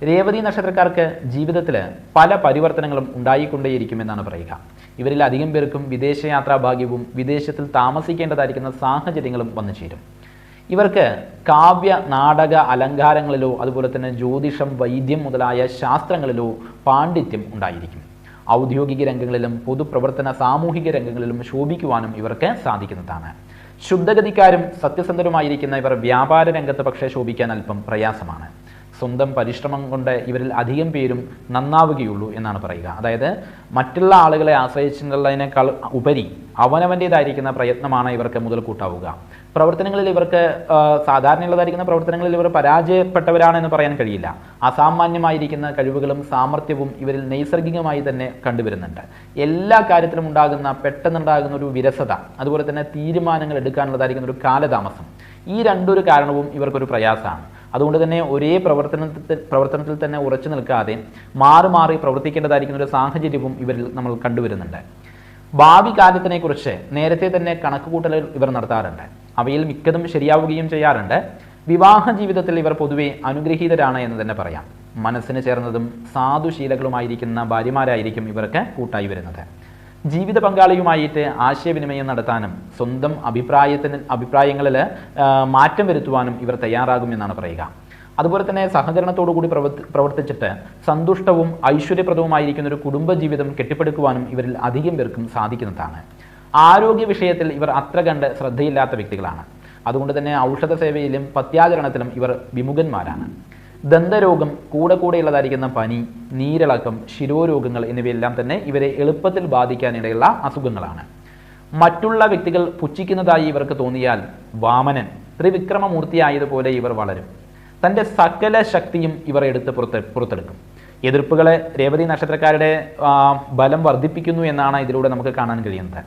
രേവതി നക്ഷത്രക്കാർക്ക് ജീവിതത്തിൽ പല പരിവർത്തനങ്ങളും ഉണ്ടായിക്കൊണ്ടേയിരിക്കുമെന്നാണ് പറയുക. ഇവരിൽ അധികം പേർക്കും വിദേശയാത്രാ ഭാഗ്യവും വിദേശത്തിൽ താമസിക്കേണ്ടതായിരിക്കുന്ന സാഹചര്യങ്ങളും വന്നു ചേരും. ഇവർക്ക് കാവ്യ, നാടക, അലങ്കാരങ്ങളിലോ അതുപോലെ തന്നെ ജ്യോതിഷം, വൈദ്യം മുതലായ ശാസ്ത്രങ്ങളിലോ പാണ്ഡിത്യം ഉണ്ടായിരിക്കും. ഔദ്യോഗിക രംഗങ്ങളിലും പൊതുപ്രവർത്തന, സാമൂഹിക രംഗങ്ങളിലും ശോഭിക്കുവാനും ഇവർക്ക് സാധിക്കുന്നതാണ്. ശുദ്ധഗതിക്കാരും സത്യസന്ധരുമായിരിക്കുന്ന ഇവർ വ്യാപാര രംഗത്ത് പക്ഷേ ശോഭിക്കാൻ അല്പം പ്രയാസമാണ്. സ്വന്തം പരിശ്രമം കൊണ്ട് ഇവരിൽ അധികം പേരും നന്നാവുകയുള്ളൂ എന്നാണ് പറയുക. അതായത് മറ്റുള്ള ആളുകളെ ആശ്രയിച്ചുള്ളതിനേക്കാൾ ഉപരി അവനവൻ്റേതായിരിക്കുന്ന പ്രയത്നമാണ് ഇവർക്ക് മുതൽക്കൂട്ടാവുക. പ്രവർത്തനങ്ങളിൽ ഇവർക്ക് സാധാരണയുള്ളതായിരിക്കുന്ന പ്രവർത്തനങ്ങളിൽ ഇവർ പരാജയപ്പെട്ടവരാണെന്ന് പറയാൻ കഴിയില്ല. അസാമാന്യമായിരിക്കുന്ന കഴിവുകളും സാമർഥ്യവും ഇവരിൽ നൈസർഗികമായി തന്നെ കണ്ടുവരുന്നുണ്ട്. എല്ലാ കാര്യത്തിലും പെട്ടെന്നുണ്ടാകുന്ന ഒരു വിരസത, അതുപോലെ തന്നെ തീരുമാനങ്ങൾ എടുക്കാനുള്ളതായിരിക്കുന്ന ഒരു കാലതാമസം, ഈ രണ്ടൊരു കാരണവും ഇവർക്കൊരു പ്രയാസമാണ്. അതുകൊണ്ട് തന്നെ ഒരേ പ്രവർത്തനത്തിൽ തന്നെ ഉറച്ചു നിൽക്കാതെ മാറി മാറി പ്രവർത്തിക്കേണ്ടതായിരിക്കുന്ന ഒരു സാഹചര്യവും ഇവരിൽ നമ്മൾ കണ്ടുവരുന്നുണ്ട്. ഭാവി കാര്യത്തിനെക്കുറിച്ച് നേരത്തെ തന്നെ കണക്കുകൂട്ടലുകൾ ഇവർ നടത്താറുണ്ട്. അവയിൽ മിക്കതും ശരിയാവുകയും ചെയ്യാറുണ്ട്. വിവാഹ ജീവിതത്തിൽ ഇവർ പൊതുവെ അനുഗ്രഹീതരാണ് എന്ന് തന്നെ പറയാം. മനസ്സിന് ചേർന്നതും സാധുശീലങ്ങളുമായിരിക്കുന്ന ഭാര്യമാരായിരിക്കും ഇവർക്ക് കൂട്ടായി വരുന്നത്. ജീവിത പങ്കാളിയുമായിട്ട് ആശയവിനിമയം നടത്താനും സ്വന്തം അഭിപ്രായങ്ങളിൽ മാറ്റം വരുത്തുവാനും ഇവർ തയ്യാറാകുമെന്നാണ് പറയുക. അതുപോലെ തന്നെ സഹകരണത്തോടുകൂടി പ്രവർത്തിച്ചിട്ട് സന്തുഷ്ടവും ഐശ്വര്യപ്രദവുമായിരിക്കുന്ന ഒരു കുടുംബജീവിതം കെട്ടിപ്പടുക്കുവാനും ഇവരിൽ അധികം പേർക്കും സാധിക്കുന്നതാണ്. ആരോഗ്യ വിഷയത്തിൽ ഇവർ അത്ര കണ്ട് ശ്രദ്ധയില്ലാത്ത വ്യക്തികളാണ്. അതുകൊണ്ട് തന്നെ ഔഷധ സേവയിലും പത്യാചരണത്തിലും ഇവർ വിമുഖന്മാരാണ്. ദന്തരോഗം, കൂടെയുള്ളതായിരിക്കുന്ന പനി, നീരിളക്കം, ശിരോരോഗങ്ങൾ എന്നിവയെല്ലാം തന്നെ ഇവരെ എളുപ്പത്തിൽ ബാധിക്കാനിടയുള്ള അസുഖങ്ങളാണ്. മറ്റുള്ള വ്യക്തികൾ പുച്ഛിക്കുന്നതായി ഇവർക്ക് തോന്നിയാൽ വാമനൻ ത്രിവിക്രമമൂർത്തിയായതുപോലെ ഇവർ വളരും. തൻ്റെ സകല ശക്തിയും ഇവർ എടുത്ത് പുറത്തെടുക്കും. എതിർപ്പുകളെ രേവതി നക്ഷത്രക്കാരുടെ ബലം വർദ്ധിപ്പിക്കുന്നു എന്നാണ് ഇതിലൂടെ നമുക്ക് കാണാൻ കഴിയുന്നത്.